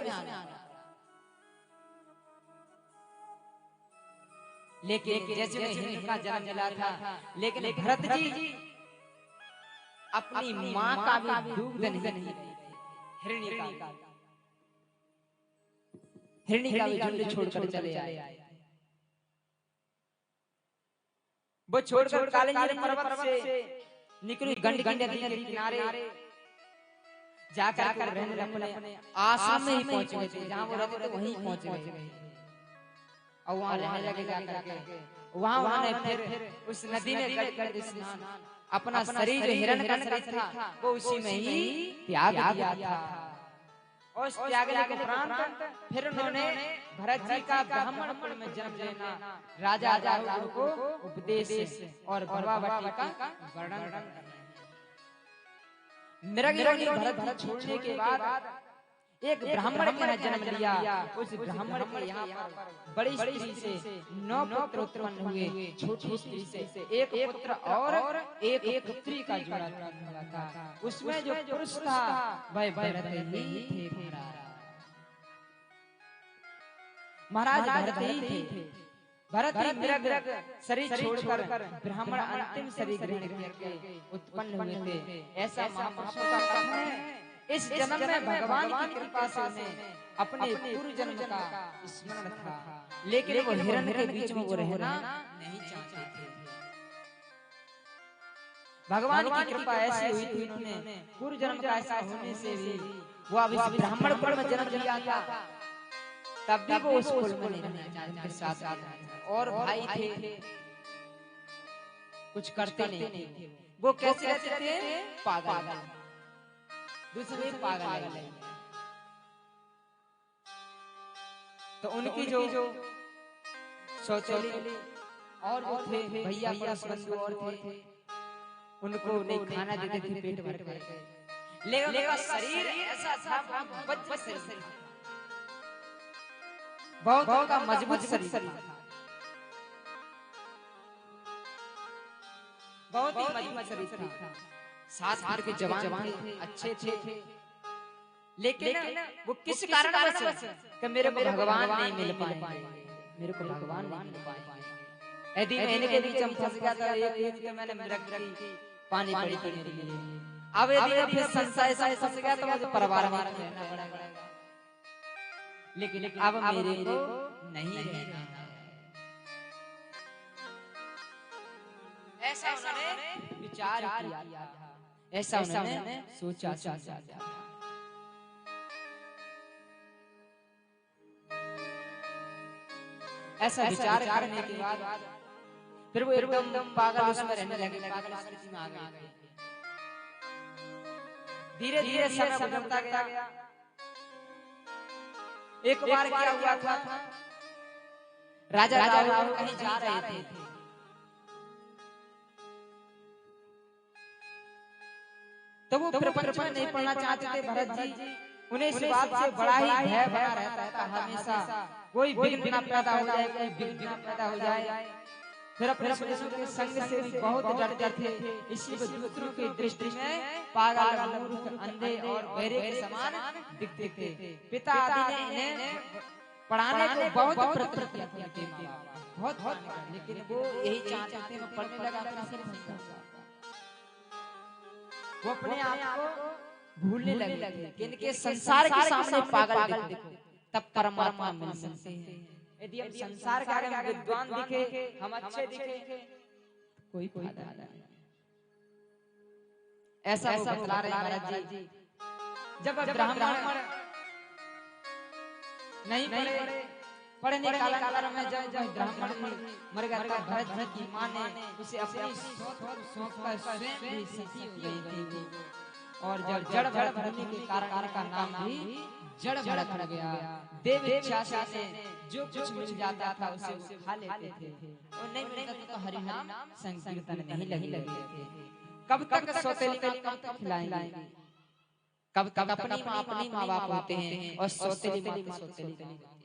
इसमें आ गया। लेकिन जैसे हिरण का जन्म मिला था, लेकिन भरत जी अपनी माँ का भी दूध नहीं, हिरणी का भी झुंड छोड़कर चले आए। वो छोड़कर कालिंदी पर्वत से निकली गंडकी नदी के किनारे जाकर रहने अपने आश्रम में ही पहुंच गए थे। जहाँ वो रहते थे वहीं पहुंच गए और वहाँ रहने लगे। जाकर के वहाँ उन्होंने फिर उस नदी में गड़ स्नान, अपना शरीर जो हिरण का शरीर था वो उसी में ही त्याग दिया था। और उस त्यागने के उपरांत फिर उन्होंने भरत जी का ब्राह्मण कुल में जन्म लेना, राजा राहुल को उपदेश और भवावती का वर्णन करना। मृगयोनि भरत छोड़ने के बाद एक ब्राह्मण के यहाँ जन्म लिया। उस ब्राह्मण के यहाँ पर बड़ी स्त्री से 9 पुत्र उत्पन्न हुए। छोटी स्त्री से एक पुत्र और एक पुत्री का जोड़ा हुआ था। उसमें जो पुरुष था वह भरत ही थे। महाराज भरत ही थे। भरत ही मृग शरीर छोड़कर ब्राह्मण अंतिम शरीर ग्रहण करके उत्पन्न हुए थे। ऐसा महापुरुषों का कथन है। इस जन्म में भगवान की कृपा से उन्हें अपने पूर्व जन्म का स्मरण था, लेकिन वो हिरण के बीच में वो रहना नहीं चाहते थे। भगवान की कृपा ऐसी हुई थी, उन्होंने पूर्व जन्म का ऐसा होने से भी वो अभी ब्राह्मण कुल में जन्म लिया था, तब भी वो उस कुल में नहीं रहना चाहते साथ। और भाई थे, कुछ करते नहीं थे। वो कैसे रहते थे? पागल, दूसरे पागल है। तो उनकी जो सौतेली और जो थे भैया बंधु और थे, उनको नहीं खाना देते थे पेट भर कर। लेकिन उनका शरीर ऐसा था, बहुत मजबूत शरीर था, बहुत ही मजबूत शरीर था। 7 फुट के जवान थे, अच्छे थे। लेकिन वो किस कारणवश कि मेरे को भगवान नहीं मिल पाए, मेरे को भगवान नहीं मिल पाए। यदि मैं इनके बीच में फंस गया था, एक तो मैंने मृग की पानी पड़ी थी मेरे लिए। अब यदि मैं फिर संसार से फंस गया तो मुझे परिवार में रहना पड़ेगा। लेकिन अब मेरे को नहीं रहना है। ऐसा उन्होंने विचार किया था, ऐसा उन्होंने सोचा था। ऐसा विचार करने के बाद फिर वो एकदम पागल उसमें रहने लगे, पागल स्थिति में आ गए। धीरे धीरे समय गुजरता गया। एक बार क्या हुआ था, राजा राहुल कहीं जा रहे थे, तो वो प्रपंच में नहीं पढ़ना चाहते थे भरत जी। उन्हें इस बात से बड़ा ही भय बना रहता था हमेशा, कोई विघ्न न पैदा हो जाए, कोई विघ्न न पैदा हो जाए। फिर अपने के संग से भी बहुत डरते थे। इसी को दूसरों की दृष्टि में पागल, मूर्ख, अंधे और बहरे के समान दिखते थे। पिता आदि ने इन्हें पढ़ाने को बहुत प्रयत्न किया था, बहुत, लेकिन वो यही चाहते थे मैं पढ़ने लगा, वो अपने आप को भूलने लगे कि इनके संसार के सामने पागल दिखो, तब परमात्मा मिल सकते हैं। यदि हम संसार के आगे विद्वान दिखे, हम अच्छे दिखे, कोई फायदा नहीं। ऐसा वो बतला रहे महाराज जी। जब ब्राह्मण नहीं पढ़ने के काल में जब ब्राह्मण मर गया था, भरत जी की मां ने उसे अपनी सौंप कर स्वयं भी सती हो गई थी। और जब जड़ भरत होने के कारण का नाम भी जड़ भरत हो गया। देव इच्छा से जो कुछ मिल जाता था उसे खा लेते थे, और नहीं मिलता तो हरि नाम संकीर्तन नहीं लगे थे। कब तक सौतेली को कब तक खिलाएंगे, कब तक अपनी माँ बाप होते हैं और सौतेली माँ की सौतेली होती है।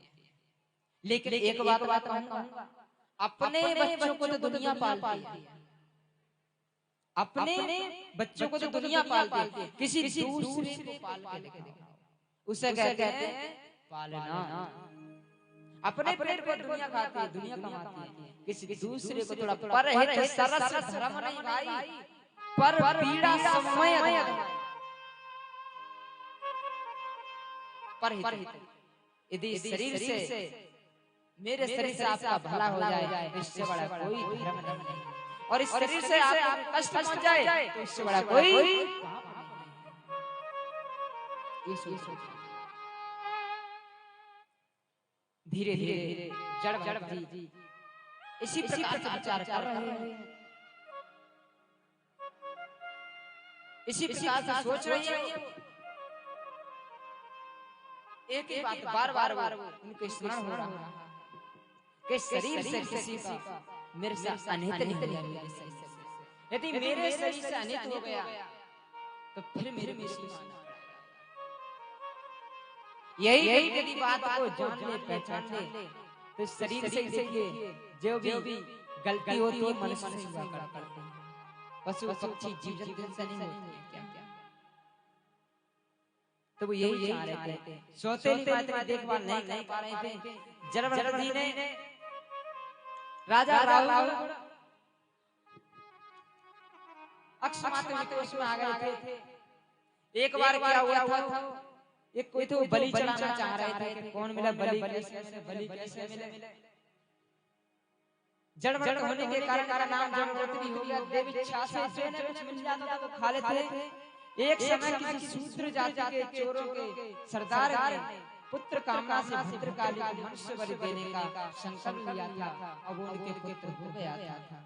लेकिन एक बात कहूंगा, अपने बच्चों को तो दुनिया पालती है, अपने बच्चों को तो दुनिया पालती है, किसी दूसरे को पाल के दिखाओ, उसे कहते हैं पालना। अपने पेट को दुनिया खाती है, दुनिया कमाती है, किसी दूसरे को थोड़ा परहित सरस धर्म नहीं भाई, पर पीड़ा समय परहित। यदि शरीर से मेरे शरीर से आपका भला हो जाए तो इससे बड़ा कोई धर्म नहीं, और इस शरीर से आप कष्ट पहुंच जाए तो इससे बड़ा कोई ये सोच। धीरे धीरे जड़ जी इसी प्रकार से विचार कर रहे हैं, इसी प्रकार से सोच रही है। एक ही बात बार बार उनको स्मरण हो रहा है कि शरीर से किसी का मेरे से अनहित नहीं है। यदि मेरे शरीर से अनहित हो गया तो फिर मेरे यही यदि बात को जान ले पहचान ले तो शरीर से देखिए जो भी गलती होती है मनुष्य से हुआ करते हैं, पशु पक्षी जीव जंतु से नहीं होती है क्या? तो वो यही चाह रहे थे, सौतेली माता की देखभाल नहीं पा रहे थे। जरवंत जी ने राजा राहुल अक्षमात विकोश में आ गए थे। एक बार क्या हुआ था, एक कोई तो बलि चढ़ाना चाह रहे थे, कौन मिला बलि कैसे मिले। जड़वंत होने के कारण का नाम जड़वंत भी हो गया। देव इच्छा से जो ने कुछ मिल जाता तो खा लेते। एक समय किसी शूद्र जाति के चोरों के सरदार ने पुत्र कामना से भद्रकाली को मनुष्य बलि देने का संकल्प लिया था। अब उनके पुत्र हो गया था,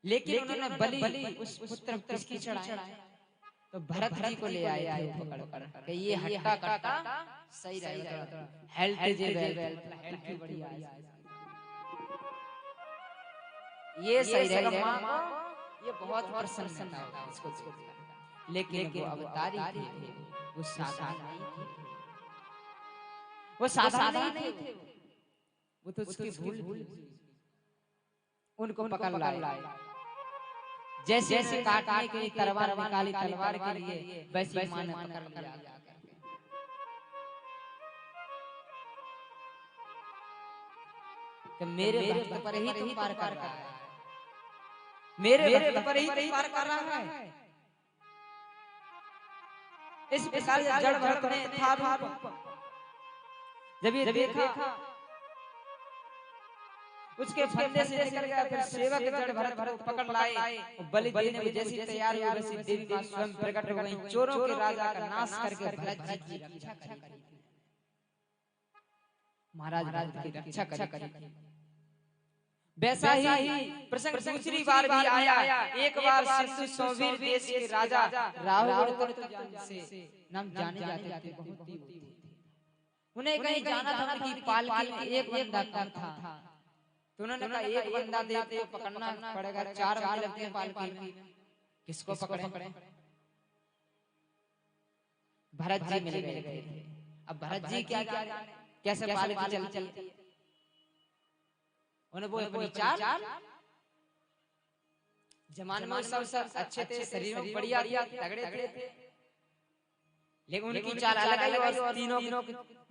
लेकिन उन्होंने बलि उस पुत्र किसकी चढ़ाया तो भरत जी को ले आए थे पकड़ के। ये हट्टा कट्टा सही रहेगा, हेल्थ जे हेल्थ बढ़िया है, ये सही रहेगा, ये बहुत प्रसन्न था इसको। लेकिन वो अवतारी थे, वो साधारण नहीं थे, वो साधारण नहीं थे, वो तो उसकी भूल उनको पकड़ लाए। जैसे जैसे काटने के लिए तलवार निकाली, तलवार के लिए वैसे मां ने पकड़ लिया। कि मेरे भक्त पर ही तुम पार कर रहा है, मेरे भक्त पर ही तुम पार कर रहा है। इस प्रकार से जड़ भरत ने था रूप जब ये देखा उसके फंदे से निकल गया। फिर सेवक जड़ भरत पकड़ लाए, बलि देने में जैसी तैयार हुई वैसी देवी मां स्वयं प्रकट हो गई। चोरों के राजा का नाश करके भरत जी की रक्षा करी, महाराज भरत की रक्षा करी। वैसा ही प्रसंग दूसरी बार भी आया। एक बार सिंधु सौवीर देश के राजा राहुल से नाम जाने जाते थे, बहुत ही उन्हें कहीं जाना था, उनकी पालकी में एक बंदा कम था। तो उन्होंने कहा एक बंदा देते पकड़ना पड़ेगा, 4 बंदे लगते हैं पालकी में, किसको पकड़े? भरत जी मिल गए थे। अब भरत जी क्या कैसे पालकी चलती है, उन्हें वो अपनी चाल जमाने में सब अच्छे थे, शरीर में बढ़िया तगड़े थे, लेकिन उनकी चाल अलग है। और तीनों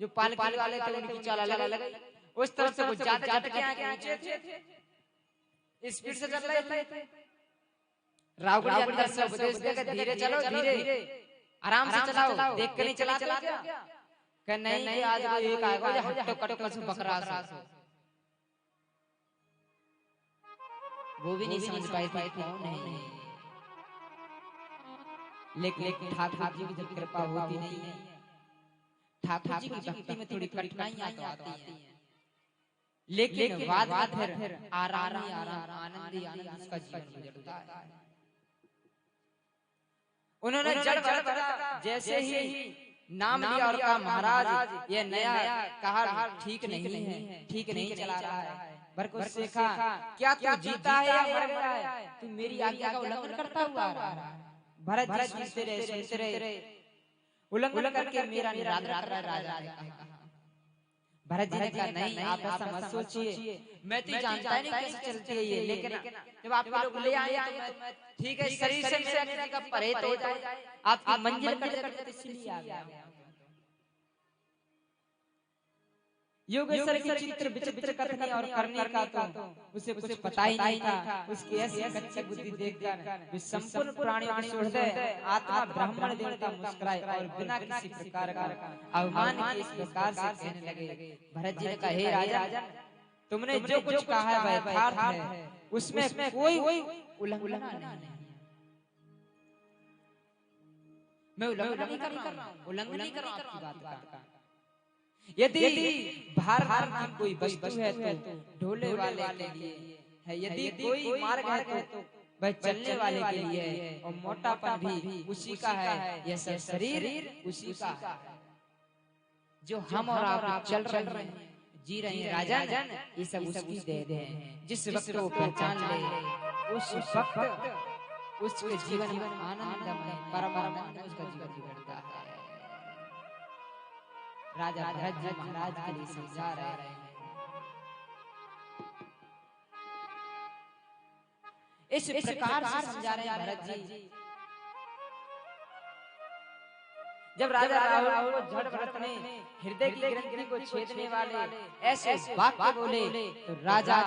जो पालकी वाले थे उनकी चाल अलग है। उस तरफ से वो ज्यादा झटके आके नीचे थे, स्पीड से चल रहे थे। राहुल जी अंदर से उपदेश देके धीरे चलो, धीरे आराम से चलाओ, देख के नहीं चलाते क्या? कि नहीं आज वो एक आएगा जो हट्टो कट्टो से बकरास हो, वो भी नहीं समझ पाई थी कौन है। लेकिन ठाकुर जी की जब कृपा होती नहीं है, ठाकुर जी की भक्ति में थोड़ी कठिनाइयां तो आती हैं, लेकिन बाद में फिर आराम आनंद उसका जीवन गुजरता है। उन्होंने जड़ भरत जैसे ही नाम लिया और कहा महाराज ये नया कहा ठीक नहीं है, ठीक नहीं चला रहा है। भरत को देखा, क्या तू जीता है या मर गया है? तू मेरी आज्ञा का उल्लंघन करता हुआ आ रहा है। भरत जी सुनते रहे, उल्लंघन करके मेरा निरादर कर रहा है राजा ने कहा। भरत जी ने कहा नहीं आप ऐसा मत सोचिए, मैं तो जानता नहीं कैसे चलती है ये, लेकिन जब आप लोग ले आए तो मैं ठीक है शरीर से मेरे का परहेज हो जाए, आपकी मंजिल कट जाए, इसलिए आ गया। योगेश्वर की चित्र विचित्र कथनी और करने का तो उसे कुछ पता ही नहीं था। उसकी ऐसी कच्ची बुद्धि देखकर वे संपूर्ण प्राणियों के हृदय आत्मा ब्राह्मण देवता मुस्कुराए और बिना किसी प्रकार का अवमान के इस प्रकार से कहने लगे। भरत जी ने कहा, हे राजन, तुमने जो कुछ कहा है वह यथार्थ है, उसमें कोई उल्लंघन नहीं है। मैं उल्लंघन नहीं कर रहा हूँ, उल्लंघन नहीं कर रहा हूँ आपकी बात का। यदि भार की कोई वस्तु है तो ढोले वाले के लिए है, यदि कोई मार्ग है तो वह चलने वाले के लिए है, और मोटापन भी उसी का है, यह सब शरीर उसी का है। जो हम और आप चल रहे हैं, जी रहे हैं राजन, ये सब उसकी देन है। जिस वक्त वो पहचान ले, उस वक्त उसके जीवन में आनंदमय परमानंद उसका जीवन बिगड़ता है। राजा भरत जी महाराज के लिए समझा रहे हैं। इस प्रकार से समझा रहे हैं भरत जी। जब राजा राहुल को जड़ भरत ने हृदय की ग्रंथि को छेदने वाले ऐसे वाक्य बोले तो राजा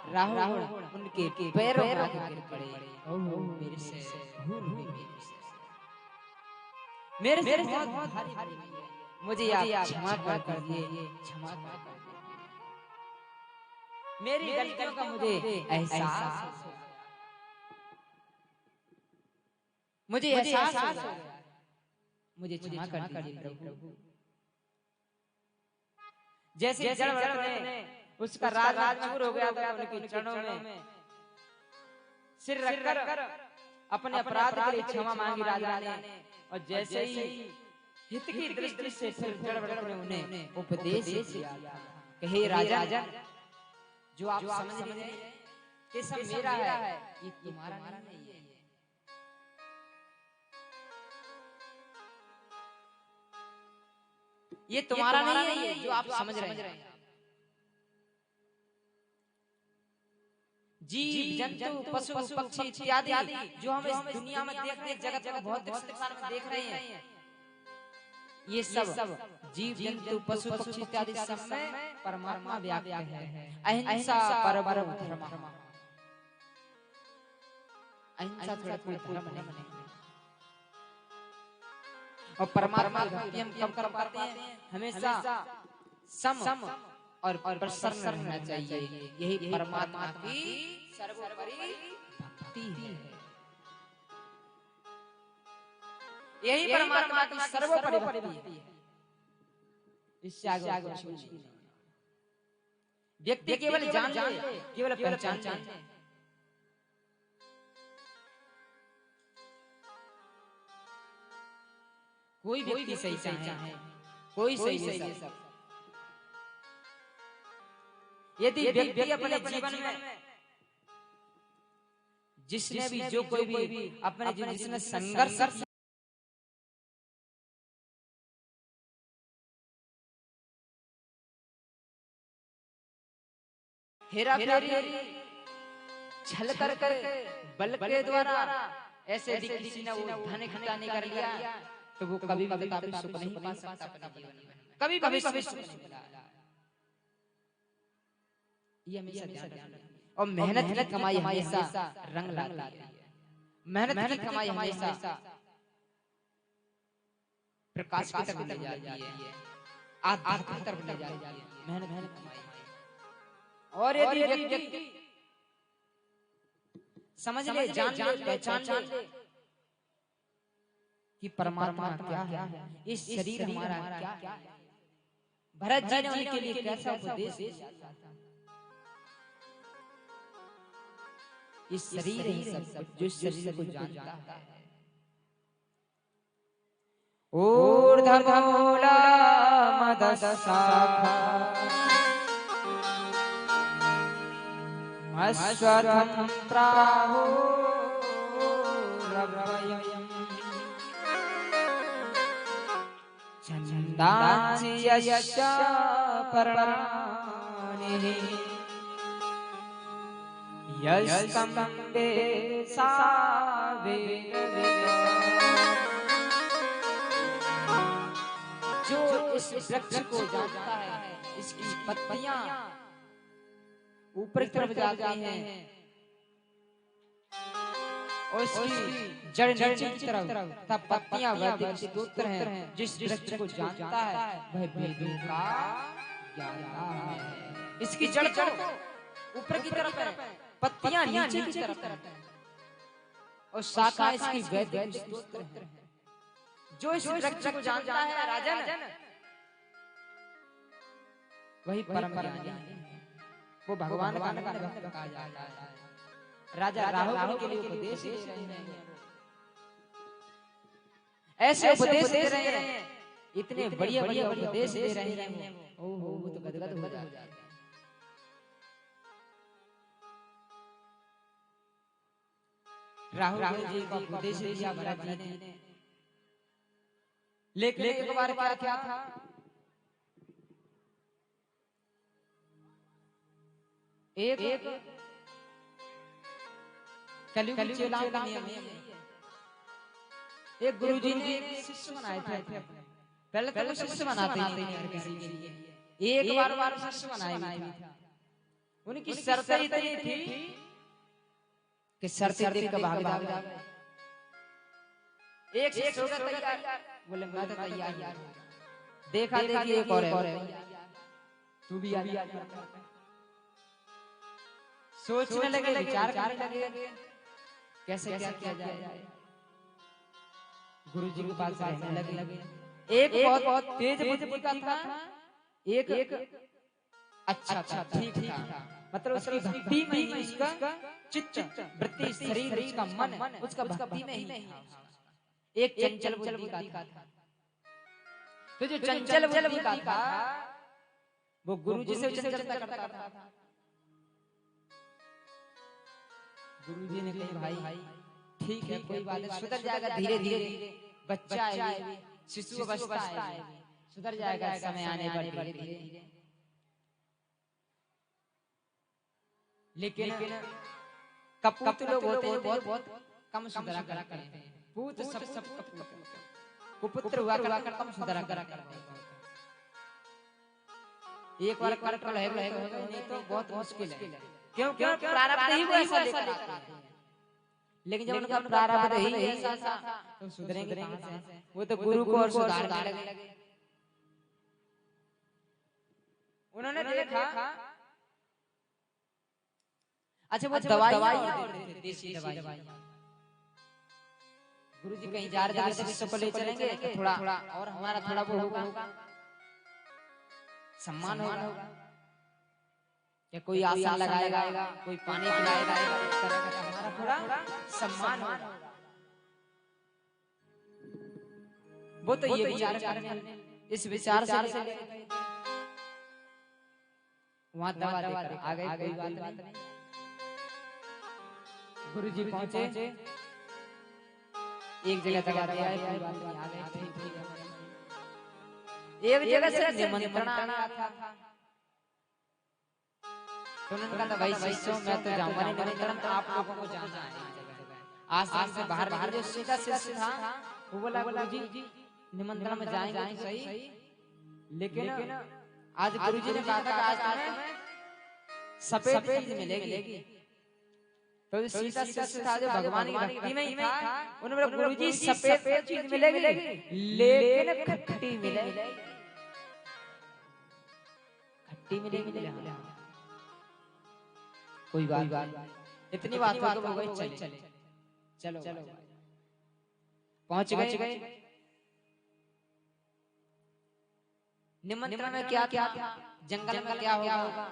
राहुल उनके पैरों में गिर पड़े। मेरे से भूल हुई, मेरे से बहुत भारी, मुझे आप क्षमा कर दीजिए, क्षमा कर दीजिए। मेरी गलतियों का मुझे एहसास हो गया, मुझे एहसास हो गया, मुझे क्षमा कर दीजिए प्रभु। जैसे जड़ भरत ने उसका राज चूर हो गया था, उनके चरणों में सिर रखकर अपने अपराध के लिए क्षमा मांगी राजा ने। और जैसे ही हित की दृष्टि से फिर जड़ भरत ने उन्हें उपदेश दिया कि हे राजन, जो आप समझ रहे हैं कि सब मेरा है, ये तुम्हारा नहीं है। ये तुम्हारा नहीं है, जो आप समझ रहे हैं। जीव जंतु पशु पक्षी इत्यादि जो हम इस दुनिया में देख रहे हैं, जगत में भौतिक संसार में देख रहे हैं, ये सब जीव जंतु पशु पक्षी इत्यादि सब में परमात्मा व्याप्त है। अहिंसा परम धर्म, अहिंसा थोड़ा कोई धर्म नहीं। और परमात्मा भक्ति हम कब कर पाते हैं? हमेशा सम और प्रसन्न रहना चाहिए। यही परमात्मा की सर्वोपरि भक्ति है, यही परमात्मा की सर्वोपरि भक्ति है। इससे आगे कुछ नहीं। व्यक्ति केवल जान ले, केवल पहचान ले, कोई व्यक्ति सही चाहे, कोई सही है सब। यदि व्यक्ति अपने जीवन में जिसने भी जो कोई भी अपने जीवन जिसने संघर्ष हेरा फेरी छल कर बल के द्वारा ऐसे किसी ने वो धन इकट्ठा नहीं कर लिया तो वो कभी सुख नहीं पा सकता अपने जीवन में, कभी सुख नहीं मिला। ये हमेशा ध्यान रखना। और मेहनत की कमाई हमेशा रंग लाती है, मेहनत की कमाई हमेशा प्रकाश की तरफ ले जाती है, आध्यात्म की तरफ ले जाती है मेहनत कमाई। और यदि व्यक्ति समझ ले, जान ले, पहचान ले कि परमात्मा क्या है, इस शरीर हमारा क्या है, भरत जी ने उनके लिए कैसा उपदेश दिया था। इस शरीर ही सब जो शरीर को जानता है। ऊर्ध्वमूला मदशाखा अश्वत्थं प्राहुरव्ययम् छन्दांसि यस्य पर्णानि यस्तं वेत्सा वेदवित्। जो इस वृक्ष को जानता है, इसकी पत्तियां ऊपर की तरफ जाती हैं और इसकी जड़ नीचे की तरफ तब पत्तियां वैदिक स्तोत्र हैं। जिस वृक्ष को जानता है वह वेदों का ज्ञाता है। इसकी जड़ तो ऊपर की तरफ है, पत्तियां नीचे की तरफ हैं और शाखा इसकी वैदिक स्तोत्र है। जो इस वृक्ष को जानता है राजन वही परम ज्ञानी है, वो भगवान का भक्त कहा जाता है। राजा राहुल के लिए उपदेश दे रहे हैं, ऐसे उपदेश दे रहे हैं, इतने बढ़िया बढ़िया उपदेश दे रहे हैं, ओहो वो तो गदगद हो जाता है। राहुल जी को उपदेश दिया भरत जी ने, लेकिन एक बार क्या था, एक कलयुग चेला का नियम है। एक गुरुजी ने एक शिष्य बनाए थे, पहले तो शिष्य बनाते नहीं हर किसी के लिए, एक बार शिष्य बनाए था। उनकी शर्तें इतनी थी कि शर्तें देख कर भाग जाए। एक शिष्य होगा तैयार, बोले मैं तो तैयार यार, देखा देखी एक और है, तू भी आ जा। सोचने लगे, विचार करने लगे कैसे क्या किया जाए। गुरुजी के पास रहने लगे। एक बहुत तेज बुद्धि का था, एक अच्छा ठीक था, मतलब उसकी भक्ति में ही उसका चित्त वृत्ति शरीर उसका मन उसका भक्ति में ही था। एक चंचल बुद्धि का था। तो जो चंचल बुद्धि का था वो गुरुजी से चंचलता करता था। गुरुजी ने कहा भाई ठीक है कोई बात नहीं, सुधर जाएगा धीरे धीरे, बच्चा है, शिशु अवस्था है, सुधर जाएगा समय आने पर धीरे धीरे। लेकिन कपूत लोग होते हैं बहुत कम सुधरा करते हैं। पूत सब कुपुत्र हुआ कर कम सुधरा करते हैं। एक बार कंट्रोल है नहीं तो बहुत मुश्किल है, क्योंकि प्रारब्ध ही वो ऐसा लेकर आता है। लेकिन जब उनका प्रारब्ध ही ऐसा था तो सुधरेंगे कहां से? वो तो गुरु को और सुधारने लगे। उन्होंने देखा अच्छा वो दवाई देसी दवाई, गुरुजी कहीं जा रहे थे, शिष्य को ले चलेंगे तो थोड़ा और हमारा थोड़ा वो होगा, सम्मान होगा, या कोई आसन लगाएगा, कोई पानी पिलाएगा, इस तरह का हमारा थोड़ा सम्मान होगा। वो तो ये विचार करने, इस विचार से वहां दवा देकर आ गए, कोई बात नहीं। गुरुजी पहुंचे, एक जगह दवा दिया है, कोई बात नहीं, आ गए ठीक है। एक जगह से निमंत्रण आया था, तो उन्होंने कहा भाई शिष्यों मैं तो जाऊंगा नहीं निमंत्रण, आप लोगों को जाना है। आश्रम से बाहर जो सीधा शिष्य था वो बोला गुरुजी निमंत्रण में जाएंगे तो सही, लेकिन आज गुरुजी ने कहा था कि आज तुम्हें सफेद चीज मिलेगी। तो सीधा शिष्य था जो भगवान की भक्ति में ही था, उन्होंने बोला गुरुजी सफेद चीज मिलेगी लेकिन खट्टी मिलेगी, खट्टी मिलेगी। कोई बात इतनी बात हो गई, चलो पहुंच गए। निमंत्रण में क्या था, जंगल में क्या होगा,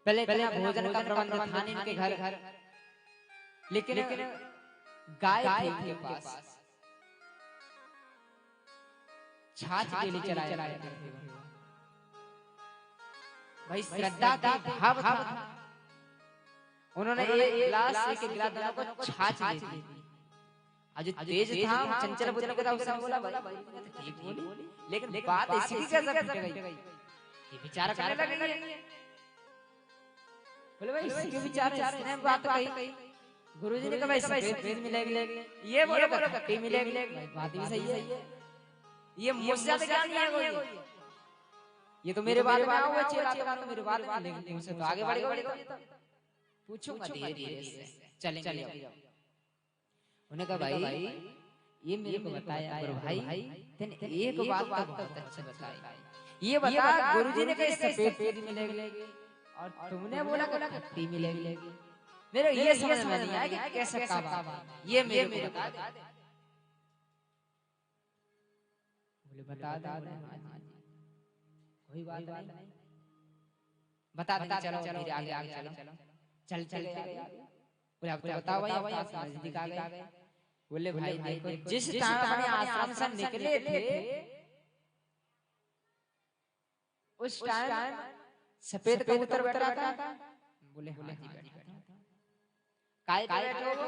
पहले भोजन का प्रबंध था नहीं इनके घर, लेकिन गाय थी इनके पास, छाछ के लिए चलाया जाता था भाई, श्रद्धा था, भाव था। उन्होंने एक गिलास दोनों को छाछ दे दी। आज तेज था, चंचल बुद्धि का था, उसने बोला भाई ठीक बोली, लेकिन बात ऐसी कैसे फट गई, ये विचार करने लगे। बोले भाई इसके विचार इसने बात कही, गुरुजी ने कहा भाई सफेद चीज मिलेगी, ये बोलो खट्टी मिलेगी, बात भी सही है। ये मुझसे ज्यादा ज्ञान नहीं है कोई, ये तो मेरे बाद में आओ वो चेला तो मानो मेरे बाद में, लेकिन मुझसे तो आगे बढ़ेगा। पूछूंगा धीरे धीरे से चलेंगे। उन्होंने कहा भाई ये मेरे को बताया गुरु भाई, तेने एक बात तो बहुत अच्छी बताई। ये बता गुरुजी ने कहा सफेद चीज मिलेगी और तुमने बोला खट्टी मिलेगी। मेरे ये समझ में नहीं आया कि कैसे का बात, ये मेरे को बता दे। बोले बता दे, कोई बात नहीं, बता देंगे, चलो मेरे आगे आगे चलो चल बोले अब तो बताओ भाई, आप नजदीक आ गए। बोले भाई देखो जिस टाइम अपने आश्रम से निकले थे उस टाइम सफेद कबूतर बैठ रहा था। बोले हाँ जी बैठा था। काय बैठे हो?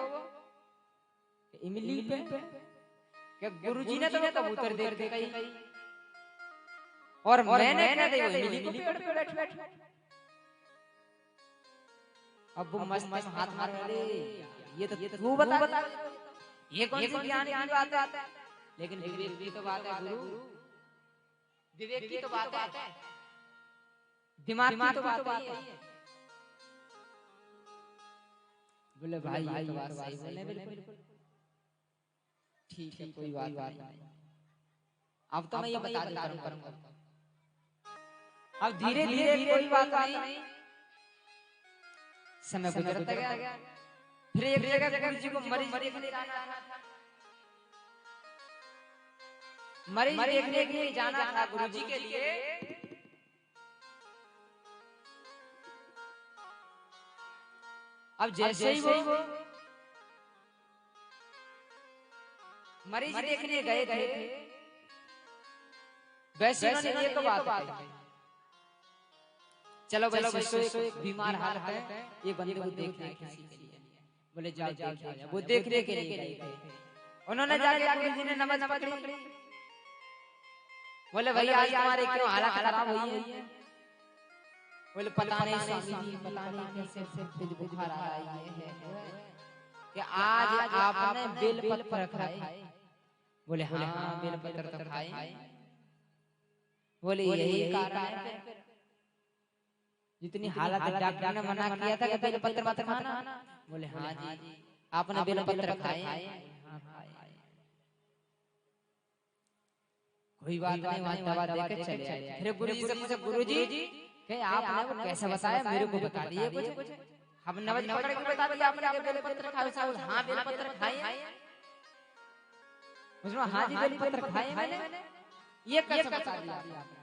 इमली पे। क्या गुरुजी ने तो कबूतर देख के कही और मैंने क्या देखो इमली को पेड़ पे बैठे। अब वो मस्त हाथ मार रहे, ये तो तू बता ये कौन सी ज्ञान की बात है? लेकिन विवेक की तो बात है गुरु, विवेक की तो बात है, दिमाग की तो बात है। बोले भाई ये तो बात सही बोले, बिल्कुल ठीक है कोई बात नहीं। अब तो मैं ये बता देता हूं, अब धीरे धीरे कोई बात नहीं, समय गुजरता गया। फिर एक जगह गुरुजी को मरीज देखने जाना था, मरीज देखने के लिए जाना था गुरुजी के लिए। अब जैसे ही वो मरीज देखने गए थे वैसे उन्होंने एक बात कही, चलो भाई शिष्य बीमार हालत है, ये बंदे को देखना है किसी के लिए। बोले जाओ जाओ, वो देखने के लिए गए थे। उन्होंने जाके गुरुजी ने नमाज पढ़ी। बोले भैया आज तुम्हारी क्यों हालत खराब हुई है? बोले पता नहीं स्वामी जी, पता नहीं कैसे दिल बुखार आ रहा है कि आज आपने बेल पत्र खाए। बोले हाँ बेल पत्र तो खाए। बोले यही कारण है जितनी हालत डॉक्टर ने मना किया था कि बेल पत्र मत खाना। बोले हाँ जी आपने बेल पत्र खाए। कोई बात नहीं, वहां दवा देके चले आए। फिर गुरुजी से पूछा गुरुजी कि आपने वो कैसे बताया, मेरे को बता दिए कुछ। हम नवज पकड़ के बता दिया आपने बेल पत्र खाए। साहब हां बेल पत्र खाए। उसने हां जी बेल पत्र खाए मैंने, ये कैसे बता दिया आपने?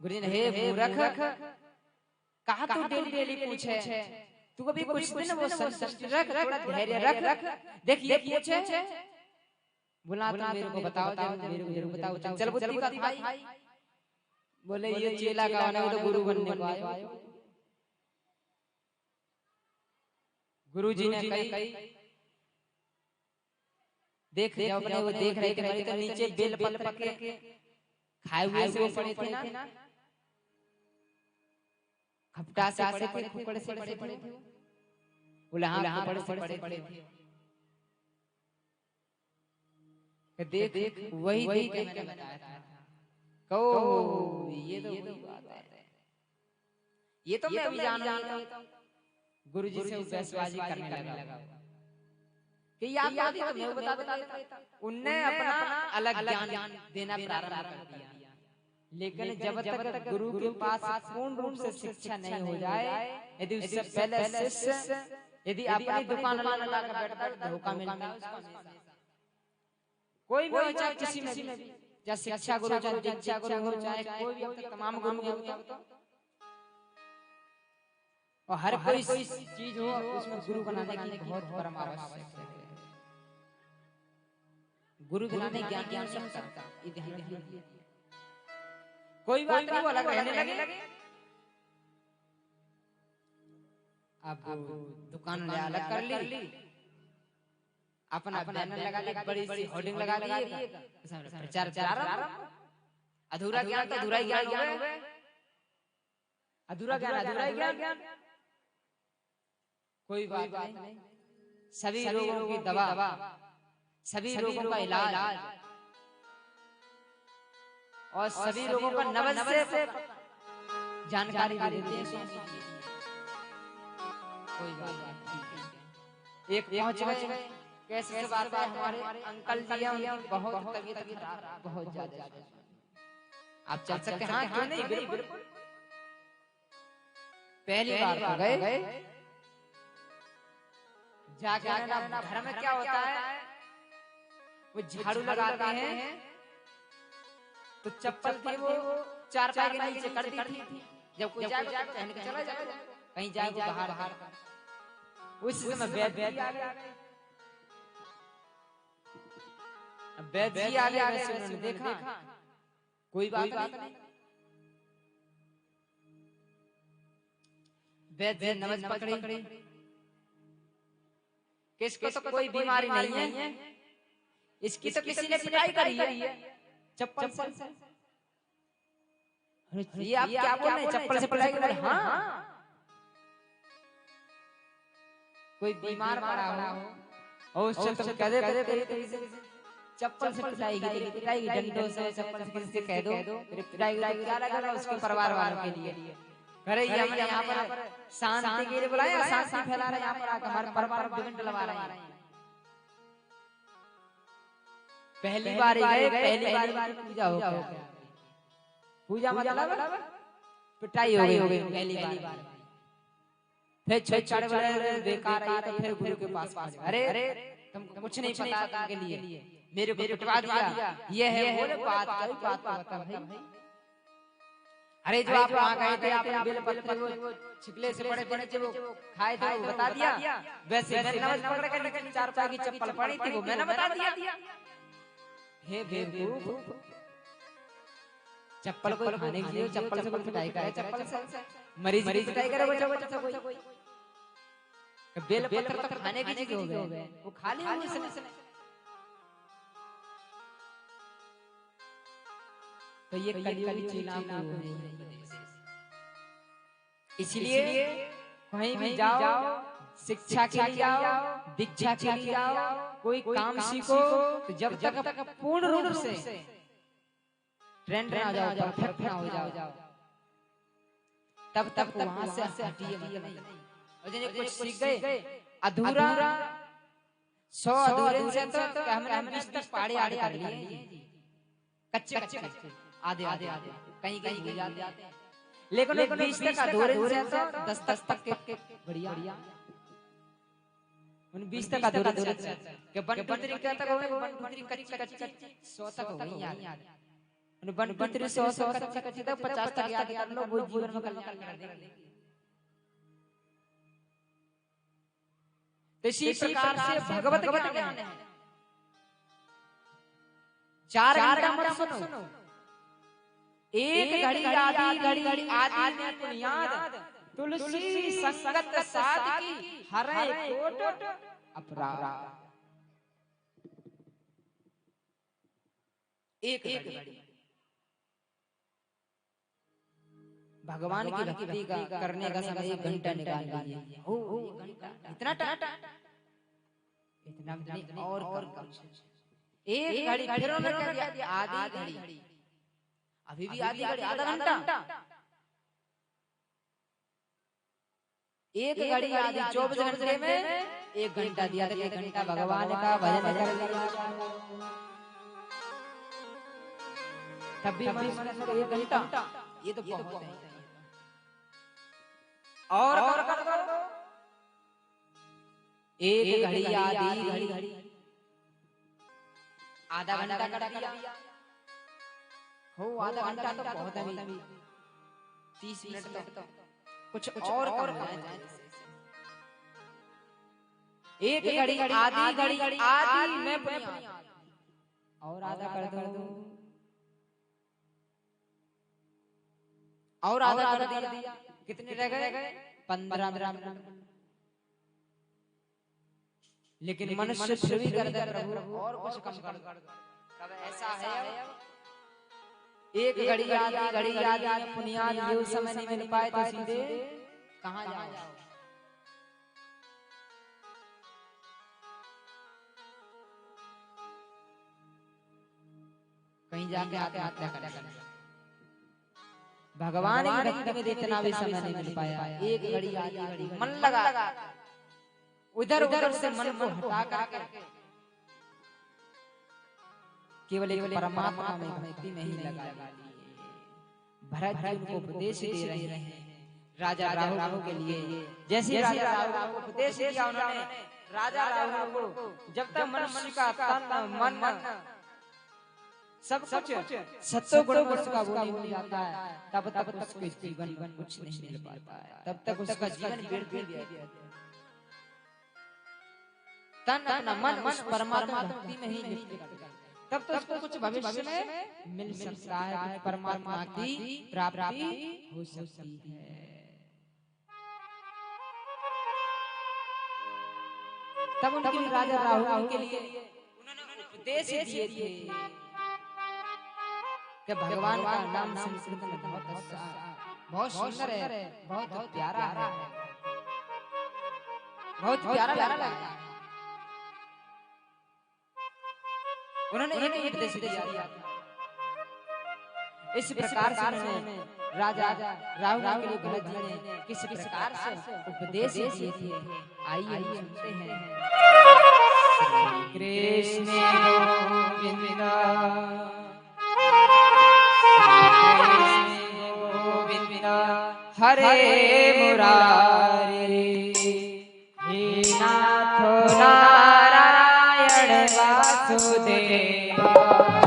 गुरुजी ने हे मूर्ख, कहा तू डेली पूछे, तू कभी कुछ दिन वो संतुष्ट रख, थोड़ा धैर्य रख। देखिए पूछे बोला तो मेरे को बताओ, मेरे को जरूर बताओ। चल बुद्धि का भाई। बोले ये चेला का होने, वो तो गुरु बनने को आए। गुरुजी ने कही देख जब अपने वो देख रहे थे तो नीचे बेल पत्र के खाए हुए से पड़े थे ना, खपटा से पड़े थे, खुपड़ से पड़े थे। बोले हाँ खुपड़ से पड़े थे। देख वही देख के मैंने बताया था। कहो ये तो बात है, ये तो मैं भी जान रहा था। गुरुजी से बहसबाजी करने लगा कि याद तो मैं बता देता। उनने अपना अलग ज्ञान देना प्रारंभ कर दिया, लेकिन जब तक गुरु के पास पूर्ण रूप से शिक्षा नहीं हो जाए, यदि उससे पहले शिष्य यदि अपनी दुकान लगा कर बैठता है धोखा मिलता है। कोई भी हो चाहे किसी में भी, चाहे शिक्षा गुरु चाहे दीक्षा गुरु हो, चाहे कोई भी, अब तक तमाम गुरु हो और हर कोई चीज हो उसमें गुरु बनाने की बहुत परम आवश्यक है। गुरु बनाने ज्ञान नहीं हो सकता, ये ध्यान रखिए। कोई बात नहीं, वो अलग रहने लगे। अब दुकान अलग कर ली, अपना बैनर लगा ली, बड़ी सी होर्डिंग लगा ली, प्रचार प्रारंभ। अधूरा ज्ञान तो अधूरा ज्ञान हो, अधूरा ज्ञान अधूरा ज्ञान। कोई बात नहीं, सभी रोगों की दवा, सभी रोगों का इलाज और सभी रोगों का नवल से जानकारी देते हैं। कोई बात नहीं, एक पहुंच गए। कैसे बात है, हमारे अंकल जी हैं, बहुत तबीयत खराब, बहुत ज्यादा। आप चल सकते हैं? हाँ, क्यों नहीं, बिल्कुल। पहली बार गए, जाके ना घर में क्या होता है, वो झाड़ू लगाते हैं तो चप्पल थी वो चारपाई के नीचे कर दी थी। जब कोई जाएगा तो पहन के चला जाएगा, कहीं जाएगा बाहर। उस समय वैद्य आ गए। वैद्य जी आ गए, उन्होंने देखा, कोई बात नहीं। वैद्य नवज पकड़ी, किसको तो कोई बीमारी नहीं है, इसकी तो किसी ने पिटाई करी है चप्पल से। ये आप क्या बोल रहे हैं, चप्पल से पिटाई करी? हाँ, कोई बीमार पड़ा हो और उससे तुम कह दे चप्पल से पिटाई की, डंडों से, चप्पल से किसी से कह दो पिटाई की, क्या लगा उसके परिवार वालों के लिए। अरे ये हमने यहाँ पर शांति के लिए बुलाया, शांति फैला रहे हैं, यहाँ पर आकर हमारे परिवार को विघ्न डलवा रहे हैं। पहली बार गए, पहली बार पूजा हो गया। पूजा मतलब पिटाई हो गई पहली बार। फिर छोटे बड़े बेकार आई तो फिर गुरु के पास, अरे तुमको कुछ नहीं पता के लिए मेरे को पिटवा दिया, ये है बोले बात बता भाई। अरे जो आप वहाँ गए थे, आपने बेल पत्र वो छिपले से पड़े थे, वो खाए थे, वो बता दिया। वैसे मैंने नमाज पकड़ के लेकिन चारपाई की चप्पल पड़ी थी, वो मैंने बता दिया। हे बेवकूफ, चप्पल कोई खाने की, चप्पल से कोई पिटाई करे, चप्पल से मरीज की पिटाई करे वो चप्पल से कोई। बेल पत्र तो खाने की चीज हो गए, वो खा लिया उसने। तो ये कलियुगी चीला है। इसलिए कहीं भी जाओ, शिक्षा के लिए जाओ, दीक्षा के लिए जाओ, कोई काम सीखो, तो जब तक पूर्ण रूप से ट्रेंड ना हो जाओ, परफेक्ट ना हो जाओ, तब तक वहां से हटिए नहीं। और जिन्हें कुछ सीख गए अधूरा, 100 अधूरे से तो हमने 20 तक पहाड़ी आड़े कर लिए, कच्चे आधे कहीं भूल जाते हैं। लेकिन 20 तक अधूरे से तो 10 तक के बढ़िया। उन 20 तक अधूरे से के 1 2 3 तक हो गए, 1 2 3 कच्ची 100 तक हो गई याद। उन 1 2 3 100 कच्ची तक 50 तक याद कर लो, वो जीवन में कल्याण कर देंगे। तो इसी प्रकार से भगवत ज्ञान है। 4 घंटा मत सुनो, एक घड़ी आदि में बुनियाद, तुलसी संगत साध की हरे कोट अपराध। एक घड़ी भगवान की भक्ति का करने का समय 1 घंटा निकाल लीजिए। इतना नहीं, और कम। एक घड़ी फिर उन्होंने कह दिया आधी घड़ी, अभी भी आधी घड़ी, आधा घंटा। एक घड़ी आधी 24 घंटे में 1 घंटा दिया था, 1 घंटा भगवान का भजन कर लिया। तब भी 1 घंटा, ये तो बहुत है। और कर दो एक घड़ी आधी घड़ी, आधा घंटा कर दिया हो, आधा घंटा तो बहुत है, 30 मिनट तो कुछ और करना है। एक घड़ी आधी में बुनियाद, और आधा कर दो, और आधा कर दिया, कितने रह गए? 15 मिनट। लेकिन मनुष्य फिर भी कर दे प्रभु और कुछ कम कर दो। कब ऐसा है? एक घड़ी आधी बुनियाद, ये उस समय नहीं मिल पाए तो सीधे कहाँ जाओ? वहीं जाके आत्महत्या कर लिया। भगवान की भक्ति में इतना भी समय नहीं मिल पाया। एक घड़ी आधी घड़ी मन लगा उधर उधर से मन को हटा करके केवल एक परमात्मा में भक्ति में ही लगा लिए। भरत जी उनको उपदेश दे रहे हैं राजा राहु के लिए। जैसे राजा राहु को उपदेश दिया उन्होंने, राजा राहु को जब तक मनुष्य का तन मन सब कुछ सत्व गुण का वो नहीं हो जाता है, तब तक उसको जीवन कुछ नहीं मिल पाता है, तब तक उसका जीवन व्यर्थ ही गया। तन अपना मन उस परमात्मा भक्ति में ही लिप्त करता है, तब तो उसको कुछ भविष्य में मिल सकता है, परमात्मा की प्राप्ति हो सकती है। तब उनके राजा राहु के लिए उन्होंने उपदेश दिए थे कि भगवान का नाम संस्कृत में बहुत अच्छा है, बहुत सुंदर है, बहुत प्यारा है, बहुत प्यारा लगता है। उन्होंने एक उपदेश दिया। इस प्रकार से उन्होंने राजा राहु के लिए भरत जी ने किस प्रकार से उपदेश दिए थे, आइए सुनते हैं। कृष्ण गोविंद हरे मुरारी, हे नाथ नारायण वासुदेव।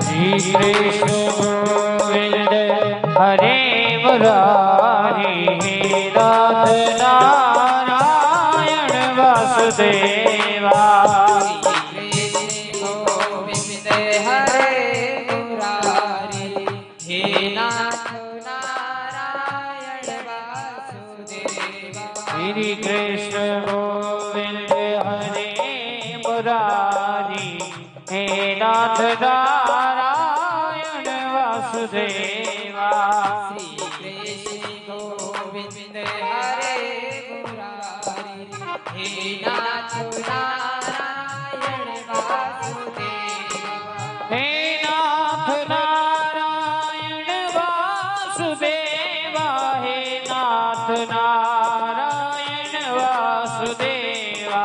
श्री कृष्ण गोविंद हरे मुरारी, हे नाथ नारायण वासुदेवा। श्री कृष्ण गोविंद हरे मुरारी, हे नाथ नारायण वासुदेवा। श्री कृष्ण गोविंद हरे मुरारी, हे नाथ नारायण वासुदेवा। हे नाथ नारायण वासुदेवा, हे नाथ नारायण वासुदेवा।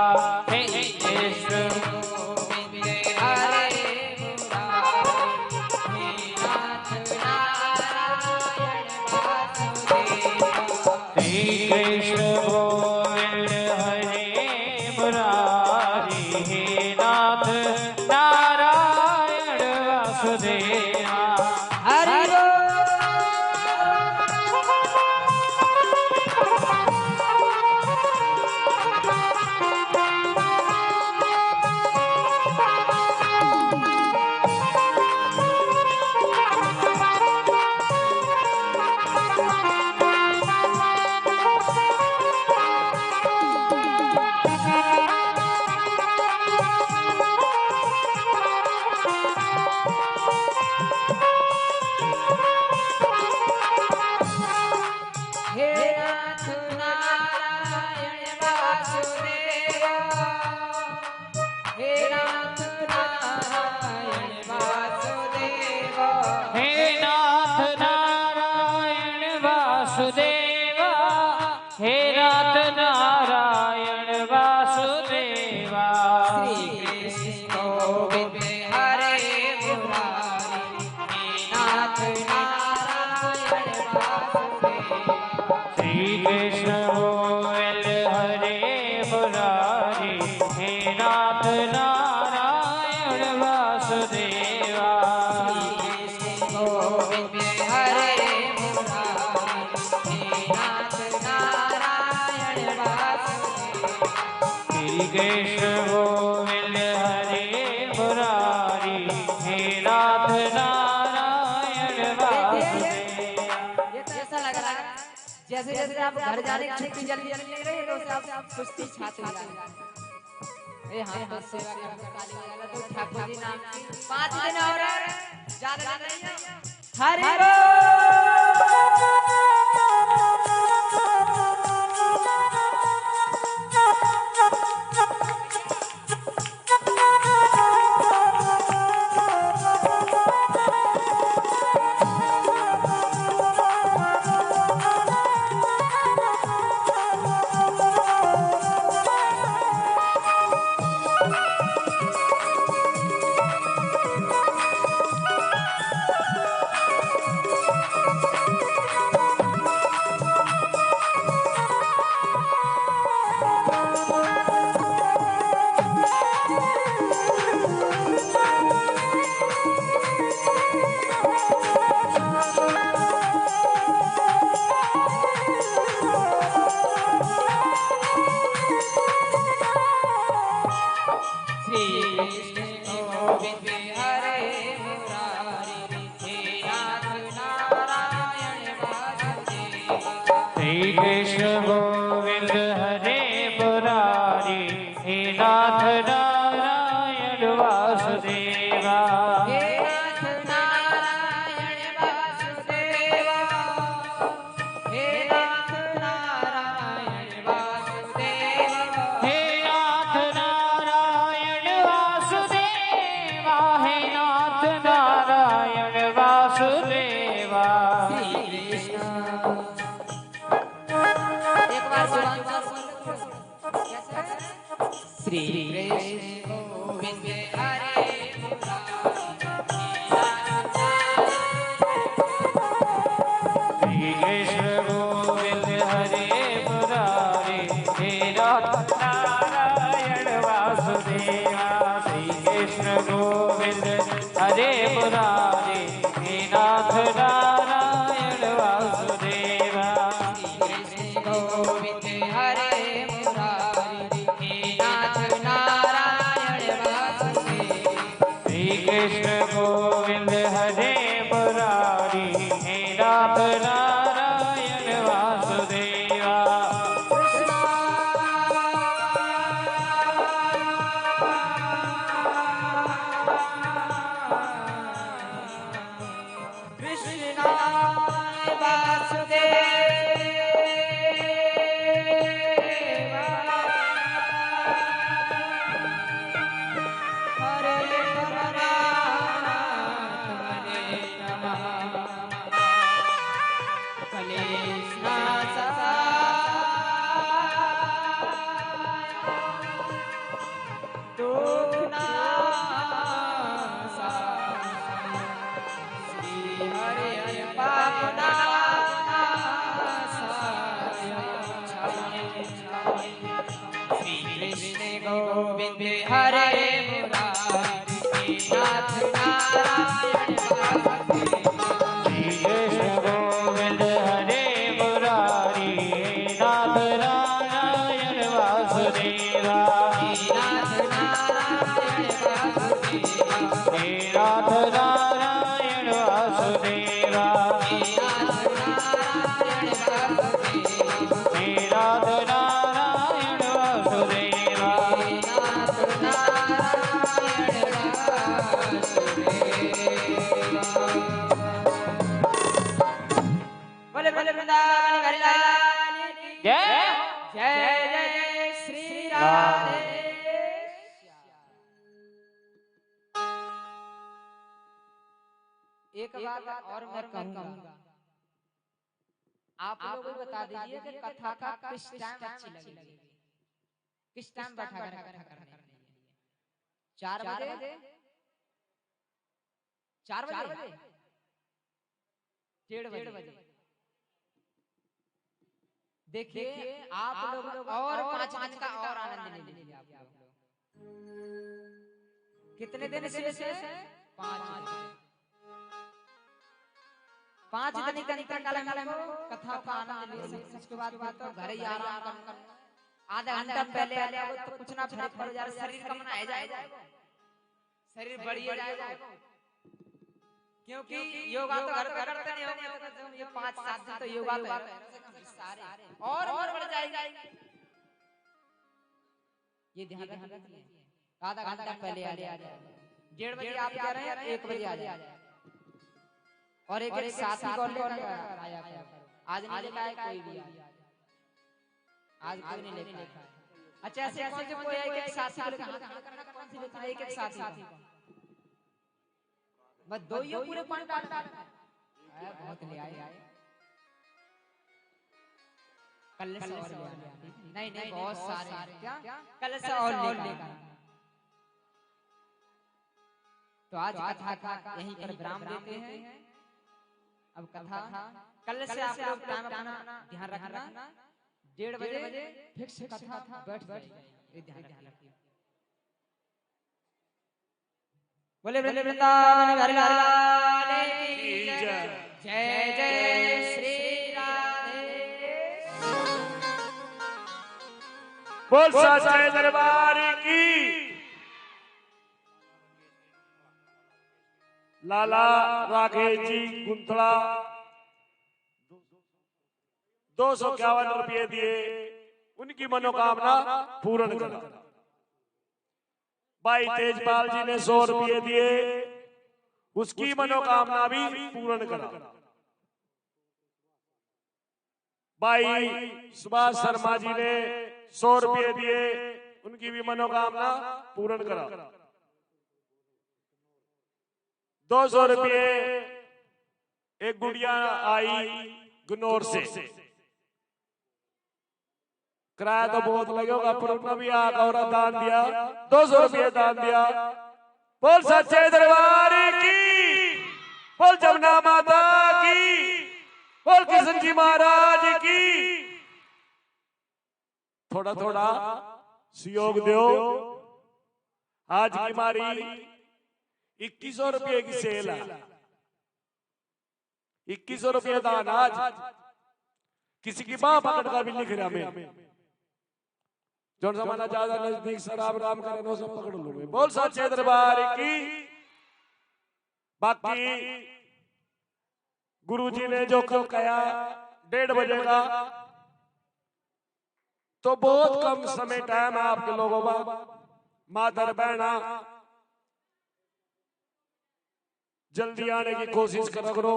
हे कृष्ण गोविंद हरे मुरारी, हे नाथ नारायण वासुदेवा। श्री कृष्ण गोविंद हरे मुरारी, हे नाथ नारायण वासुदेवा। हरि बोल। हे नाथ नारायण वासुदेवा, हे नाथ नारायण वासुदेवा। हे नाथ नारायण वासुदेवा, हे नाथ नारायण वासुदेवा। श्री कृष्ण गोविंद हरे मुरारी, हे नाथ नारायण वासुदेवा। श्री कृष्ण गोविंद हरे मुरारी, हे नाथ नारायण वासुदेवा। गोविंद हरे मुरारी, हे नाथ नारायण वासुदेवा। श्री कृष्ण गोविंद हरे मुरारी, हे नाथ नारायण वासुदेवा। ये तो ऐसा लग रहा है जैसे जैसे आप घर जाने की छुट्टी जल्दी जल्दी लग रही है, तो उससे आप कुश्ती छाते जा रहे हैं। ए हाँ, बस सेवा करने काली वाला तो ठाकुर जी नाम की 5 दिन और है, ज्यादा नहीं है। हरि बोल। श्री कृष्ण गोविंद हरे श्री कृष्ण गोविंद हरे मुरारी हे नाथ नारायण वासुदेवा। श्री कृष्ण गोविंद हरे मुरारी हे नाथ नारायण वासुदेवा। श्री कृष्ण गोविंद हरे मुरारी हे नाथ नारायण वासुदेवा। श्री कृष्ण गोविंद हरे मुरारी हे नाथ नारायण वासुदेवा। कृष्ण वासुदेव हरे परमात्मने नमः। कृष्ण गोविंद हरे मुरारी नाथ नारायण श्री कृष्ण गोविंद हरे मुरारी नाथ नारायण वासुदेवा। नाथ नारायण हे नाथ नारायण वासुदेवा। हे नाथ नारायण वासुदेवा। बोले बोले वृंदावन हरि लाल की जय जय जय श्री राधे। एक बात और मैं कहूंगा, आप लोग बता दीजिए कि कथा का किस टाइम अच्छी लगेगी, किस टाइम बैठा कर कथा करने के लिए? 4 बजे, 4 बजे, 1:30 बजे। देखिए आप लोग और 5 मिनट का और आनंद ले लीजिए। आप लोग कितने दिन से 5 दिन का अंतराल में कथा का आनंद ले सकते। उसके बाद तो घर ही आराम करना, आधा घंटा पहले आ जाओ तो कुछ ना फर्क पड़ जाए, शरीर कम ना जाएगा, शरीर बढ़िया जाएगा। क्योंकि योगा तो घर पे करते नहीं होंगे, ये 5-7 दिन तो योगा पे सारे और बढ़ जाएगा। ये ध्यान रखिए, आधा घंटा पहले आ जाए। 1:30 बजे आप कह रहे हैं, 1 बजे आ जाए। और एक साथी को लेकर आया करो। आज नहीं लेकर आया कोई भी, आज कोई नहीं लेकर आया। अच्छा ऐसे कौन से कोई एक साथी को लेकर, कौन सी लेकर एक साथी को? बस 2 ही पूरे 5 बहुत ले आए। कल से और ले आए। नहीं नहीं बहुत सारे, क्या कल से और लेकर। तो आज कथा का यहीं पर विराम देते हैं। अब कथा कल से आप लोग टाइम अपना ध्यान रखना, 1:30 बजे फिक्स कथा बैठ ये ध्यान रखिए। बोले बोले वृंदावन हरि लाल की जय जय जय श्री राधे। बोल सच्चे दरबार की लाला राकेश जी गुंथला 251 रुपये दिए, उनकी मनोकामना पूर्ण करा। भाई तेजपाल जी ने 100 रुपये दिए, उसकी मनोकामना भी पूर्ण करा। भाई सुभाष शर्मा जी ने 100 रुपये दिए, उनकी भी मनोकामना पूर्ण करा। 200 रुपये एक गुड़िया आई गुनौर से, किराया तो बहुत लगेगा पर उन्होंने भी आग और दान दिया, 200 रुपये दान दिया। बोल सच्चे दरबार की, बोल जमुना माता की, बोल कृष्ण जी महाराज की। थोड़ा थोड़ा सहयोग दो। आज की हमारी 2100 रुपये की सेल है, 2100 रुपये दान। आज किसी की बाह पकड़ का भी लिख रहा मैं, जो जमाना ज्यादा नजदीक शराब राम करे नो सब पकड़ लो। बोल सच्चे दरबार की। बाकी गुरुजी ने जो कल कहा 1:30 बजे का, तो बहुत कम समय टाइम है आपके लोगों का। माता बहना जल्दी आने की कोशिश करो।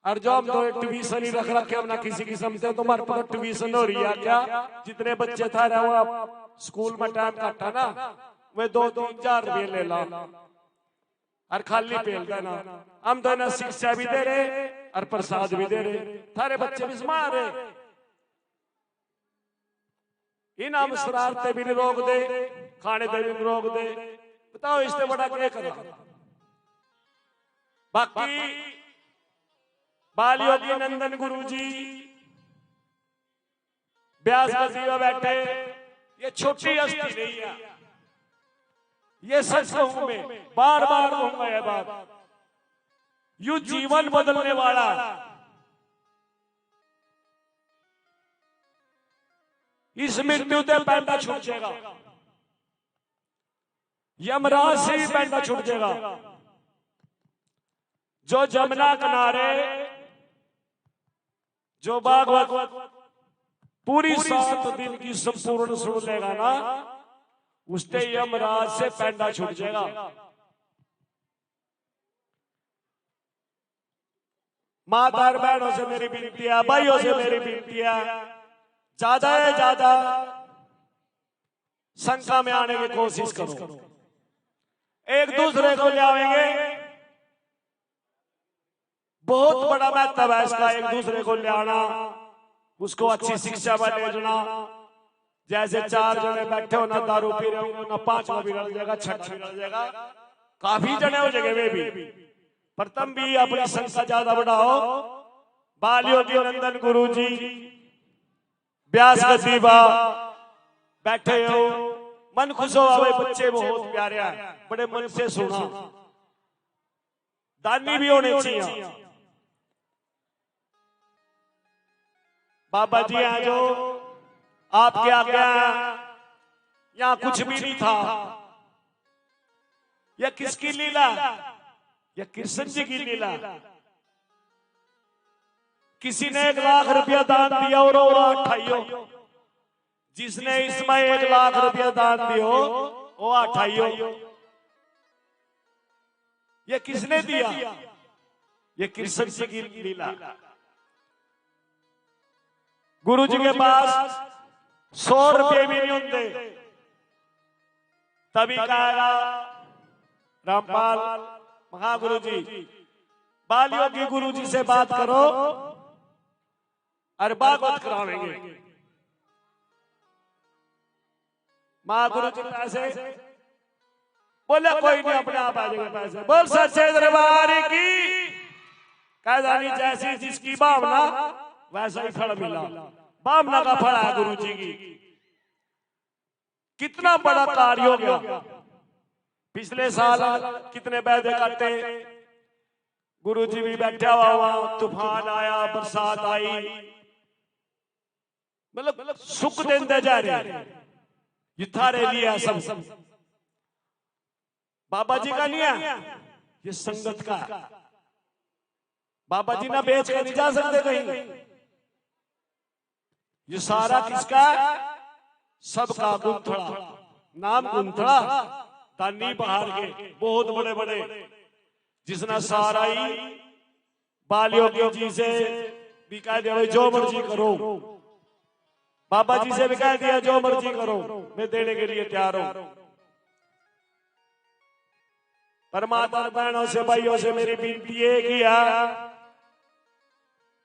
और जो हम तो ट्यूशन ही रख रखे हम ना किसी किस्म से, तो हमारे पास ट्यूशन हो रही है क्या? जितने बच्चे था वो स्कूल में टाइम काटा ना, वे 2-3-4 रुपये ले ला और खाली पेल देना। हम तो ना शिक्षा भी दे रहे और प्रसाद भी दे रहे, थारे बच्चे भी स्मार रहे। इन हम शरारते भी नहीं रोक दे, खाने दे भी नहीं रोक दे। बताओ इससे बड़ा क्या करा? बाकी बालयोगी नंदन गुरुजी ब्यास बसी बैठे, ये छोटी हस्ती नहीं है, ये सच कहूं मैं, बार बार कहूंगा यह बात, यू जीवन बदलने वाला। इस मृत्यु से पैंडा छूट जाएगा, यमराज से भी पैंडा छूट जाएगा। जो जमुना किनारे जो भागवत पूरी 7 दिन की संपूर्ण सुन लेगा ना, उससे यमराज से पैंडा छूट जाएगा। माता बहनों से मेरी विनती है, भाइयों से मेरी विनती है, ज्यादा से ज्यादा संख्या में आने की कोशिश करो। एक दूसरे को ले आएंगे, बहुत बड़ा महत्व है इसका, एक दूसरे को ले आना, उसको अच्छी शिक्षा में ले जाना। जैसे 4 जने बैठे हो ना, दारू पी रहे हो ना, 5वां भी रल जाएगा, 6वां भी रल जाएगा, काफी जने हो जाएंगे वे भी। पर तुम भी अपनी संख्या ज्यादा बढ़ाओ। बालयोगी नंदन गुरुजी ब्यास गसीबा बैठे हो, मन खुश हो, बच्चे बहुत प्यारे हैं, बड़े मन से सुना। दानी भी होने चाहिए। बाबा जी हैं जो आपके आगे यहाँ कुछ भी नहीं था, यह किसकी लीला? यह कृष्ण जी की लीला। किसी ने 1 लाख रुपया दान दिया और 28, जिसने इसमें 1 लाख रुपया दान दियो वो 28। ये किसने दिया? ये कृष्ण जी की लीला। गुरु जी के पास 100 रुपये भी नहीं होते, तभी कहेगा रामपाल महागुरु जी, बालयोगी गुरु जी से बात करो और भागवत करावेंगे। महागुरु जी पैसे बोले कोई नहीं, अपने आप आ जाएगा पैसे। बोल सच्चे दरबार की। कहता नहीं जैसी जिसकी भावना वैसा ही फल मिला। भावना का फल है गुरु जी की। कितना बड़ा कार्य हो गया। पिछले साल कितने पैदे काटे, गुरु जी भी बैठा हुआ, तूफान आया, बरसात आई, मतलब सुख देते जा रहे, ये थारे लिया सब। बाबा जी का नहीं है, ये संगत का है। बाबा जी ना बेच के नहीं जा सकते कहीं। ये सारा किसका है? सबका। गुंथड़ा नाम गुंथड़ा, दानी बाहर के बहुत बड़े बड़े, जिसने सारा ही बालियों जी से भी कह दिया जो मर्जी करो, बाबा जी से भी कह दिया जो मर्जी करो, मैं देने के लिए तैयार हूं। परमात्मा बहनों से भाइयों से मेरी विनती एक ही है,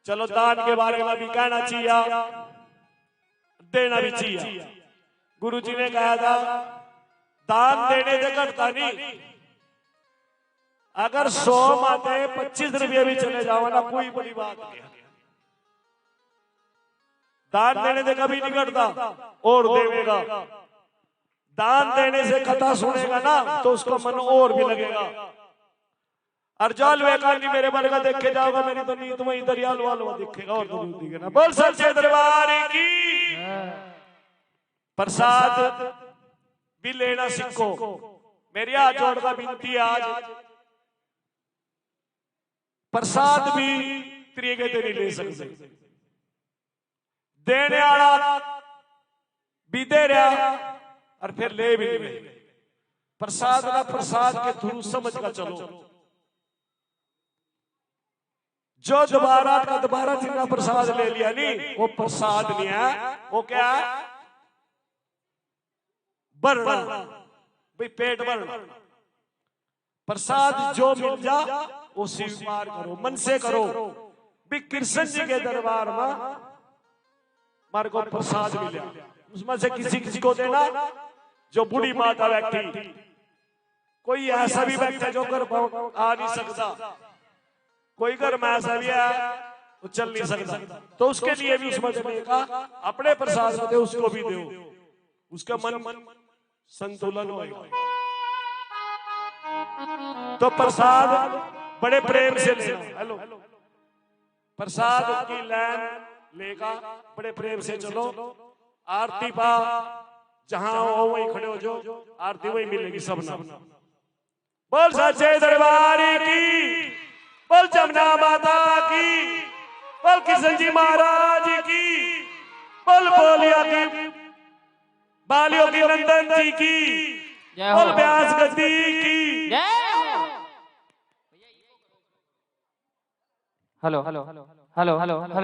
चलो दान के बारे में भी कहना चाहिए, देना भी चाहिए। गुरु जी ने कहा था दान देने से घटता नहीं। अगर 100 माते 25 रुपये भी चले जाओ ना, कोई बड़ी बात नहीं। दान देने से कभी नहीं घटता, और देवेगा। दान देने से कथा सुनेगा ना तो उसको मन और भी लगेगा। अर्जाल वेकानी मेरे मन का देख के जाओगा, मेरी तो नींद में दरियाल वालों दिखेगा और तो दिखेगा। बोल सच्चे दरबार की। प्रसाद भी लेना सीखो। मेरी हाथ जोड़कर विनती है आज, प्रसाद भी तरीके से नहीं ले सकते। देने वाला भी दे रहा और फिर ले भी नहीं। प्रसाद ना प्रसाद के थ्रू समझ कर चलो। जो दोबारा का दोबारा जितना प्रसाद ले लिया नहीं, वो प्रसाद नहीं है, वो क्या है? भरना भाई, पेट भरना। प्रसाद जो मिल जा वो स्वीकार करो, मन से करो। भी कृष्ण जी के दरबार में हमारे को प्रसाद मिला, उसमें से किसी किसी को देना। जो बूढ़ी माता बैठी, कोई ऐसा भी बैठा जो घर आ नहीं सकता, कोई घर में ऐसा भी है वो चल नहीं सकता, तो उसके लिए भी उसमें देने का अपने प्रसाद दे, उसको भी दो, उसका मन संतुलन होगा। तो प्रसाद बड़े प्रेम से लेना। हेलो, प्रसाद की लाइन लेगा, बड़े प्रेम से चलो। आरती पा, जहां हो वहीं खड़े हो, जो आरती वही मिलेगी सबना। बोल सच्चे दरबार की, बोल जमुना माता की, बोल किशन जी महाराज की, बोल बोलिया की, बालियों की नंदन जी की, बोल व्यास गद्दी की। Hello hello hello hello hello hello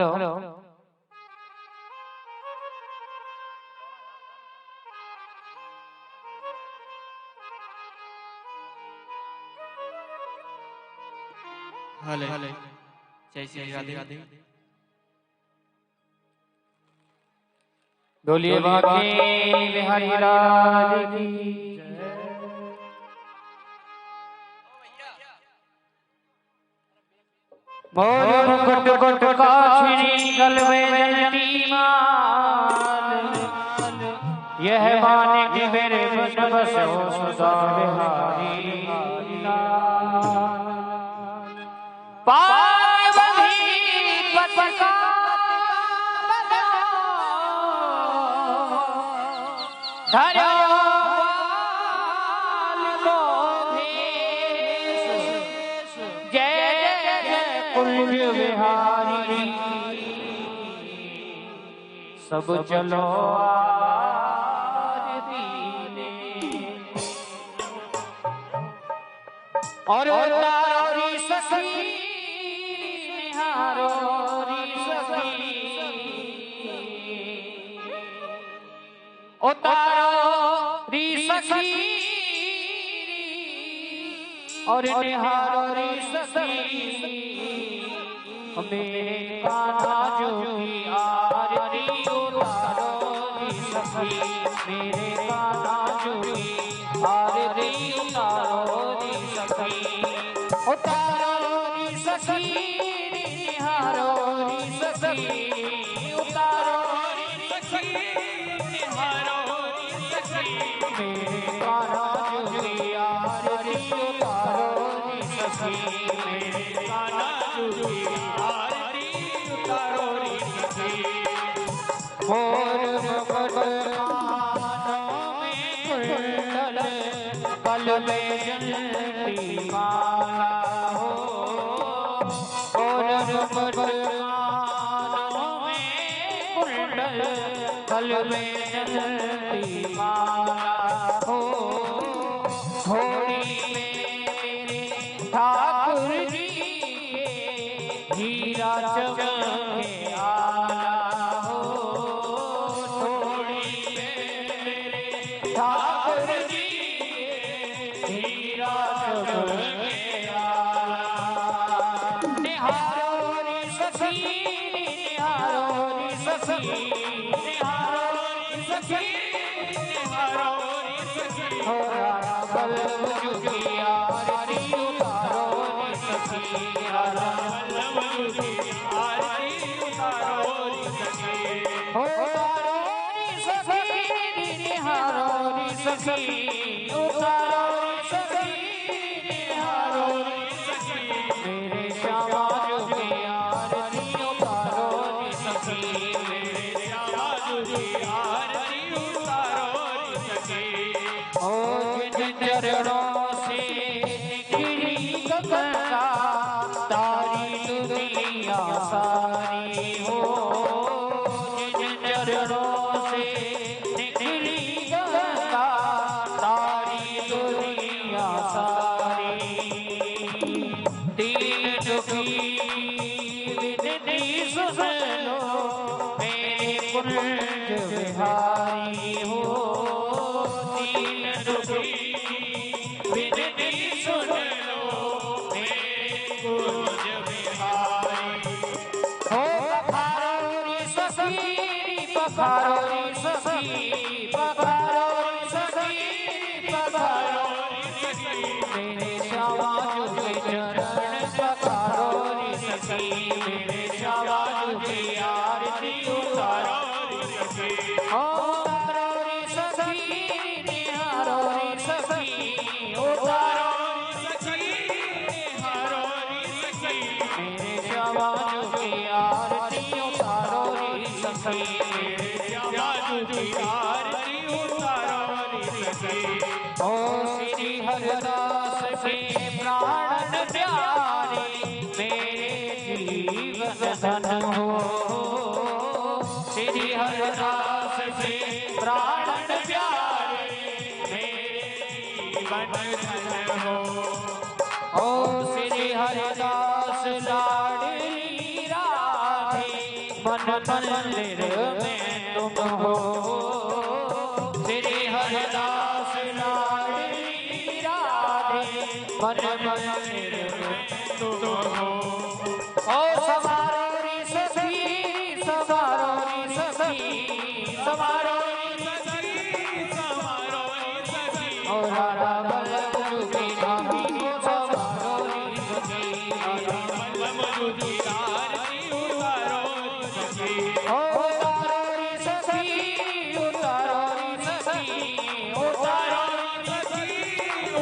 hello hello, जय श्री राधे राधे। बोलिए बाकी बिहारी लाल की जय। मोर मुकुट कुट काछिनी गलवे जनती माल, यह मानिक मेरे मन बसो सदा बिहारी लाल। पार्वती पतिका धरो को भेष, जय जय कुंज बिहारी। सब चलो आरती ले, और तारी सखी निहारो री सखी, ओ तारो री सखी और निहारो री सखी। हमें कान्हा जो की आरती उतारो री सखी, मेरे कान्हा जो की आरती उतारो री सखी। उतारो री सखी निहारो री सखी, उतारो री सखी निहारो री सखी। मेरे कान्हा जो की आरती उतारो री सखी, मेरे कान्हा जो की आरती उतारो री सखी। मोर मुकुट कानों में कुंडल गल में जलती माला हो और कानों में कुंडल गल में जलती माला हो थोड़ी मेरे ठाकुर जी के हीरा चमके आला हो थोड़ी मेरे ठाकुर जी के हीरा चमके आला निहारो रे सखी निहारो रे सखी निहारो रे सखी निहारो रे सखी हो राणा बल्लभ जुगी आरती उतारो रे सखी राणा बल्लभ जुगी आरती उतारो रे सखी हो उतारो रे सखी निहारो रे सखी उतारो रे सखी निहारो रे सखी मेरे श्यामा जुगी आरती उतारो रे सखी मेरे श्यामा जुगी आरती उतारो रे सखी ओ जिन चरणों से निकली गंगा तारी दुनिया सारी हो जिन चरणों से निकली गंगा तारी दुनिया सारी दीन दुखी विनती सुन लो मेरे कुंज बिहारी हो दीन दुखी विनती सुन लो मेरे कुंज बिहारी हो पखारो रे सखी पखारो रे सखी पखारो रे सखी पखारो रे सखी मेरे श्यामा जुगे चरण पखारो रे सखी मेरे श्यामा जुगे आरती उतारो रे सखी हो उतारो रे सखी निहारो रे सखी उतारो रे सखी निहारो रे सखी मेरे श्यामा जुगे आरती उतारो रे सखी मेरे श्यामा जुगे आरती उतारो रे सखी ओ श्री हरदास से प्राण प्यारे मेरे जीवन धन हो श्री हरदास से प्राण प्यारे मेरे जीवन धन हो ओ श्री हरदास लाडली राधे मन मंदिर में तुम हो श्री हरदास लाडली राधे मन मंदिर में तुम हो ओ सवारो रे सखी सवारो रे सखी सवारो रे सखी सवारो रे सखी ओ राधा बल्लभ जुगी धामी सवारो रे सखी राधा बल्लभ जुगी आरती उतारो रे सखी ओ उतारो रे सखी उतारो रे सखी उतारो रे सखी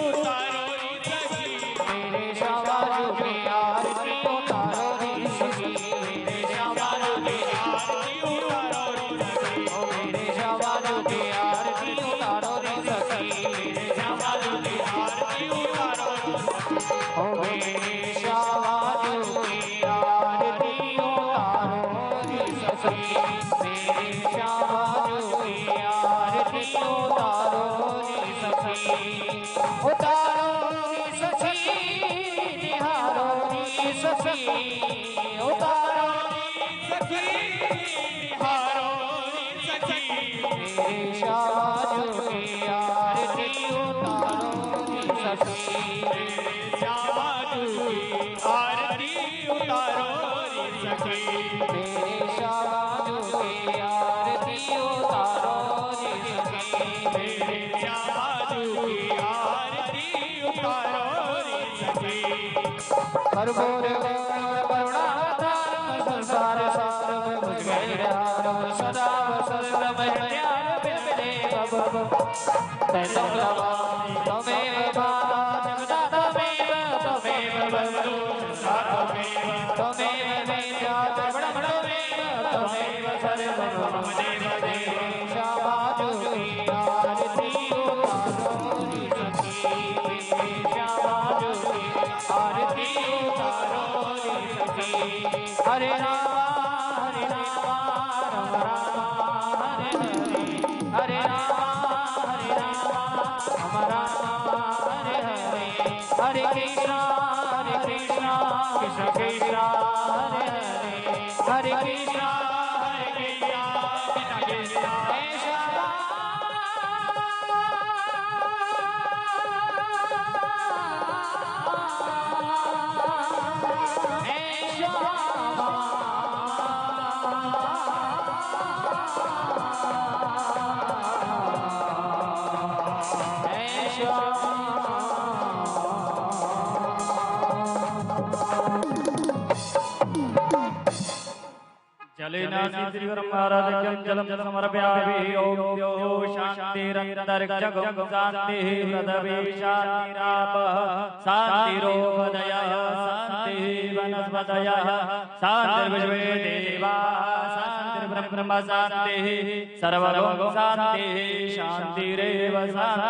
उतारो रे सखी मेरे श्यामा जुगे आरती उतारो रे सखी मेरे श्यामा जुगे आरती उतारो रे सखी ओ मेरे श्यामा जुगे आरती उतारो रे सखी मेरे श्यामा जुगे आरती उतारो रे सखी ओ मेरे श्यामा जुगे आरती उतारो रे सखी मेरे श्यामा जुगे आरती उतारो रे सखी उतारो रे सखी निहारो रे सखी उतारो रे सखी निहारो रे सखी मेरे श्यामा जुगे आरती उतारो रे सखी मेरे श्यामा जुगे आरती उतारो रे सखी मेरे श्यामा जुगे आरती उतारो रे सखी मेरे श्यामा जुगे आरती उतारो रे सखी कर्पूर करुणावतार संसार सार में मुझ गए सदा वसंत में प्यार बिलबिले बब तमेव माता जगदाता तमेव बंधु तमेव वेद्या तमेव सर्वं मम देव देव श्यामा जुगी आरती उतारो रे सखी हरे राम राम राम हरे हरे हरे राम राम हरे हरे हरे कृष्णा कृष्ण कृष्ण हरे हरे हरे कृष्णा कृष्ण कृष्ण जलेना सिद्धिर्महाराजं जलं समर्पयामि ओम द्यो शान्तिरन्तरिक्षगं शान्तिः पृथिवी शान्तिरापः शान्तिरोपदयः शान्तिः वनस्पतयः शान्तिर्विश्वे देवाः शान्तिर्ब्रह्म शान्तिः सर्वलोक शान्तिः शान्तिरेव शान्तिः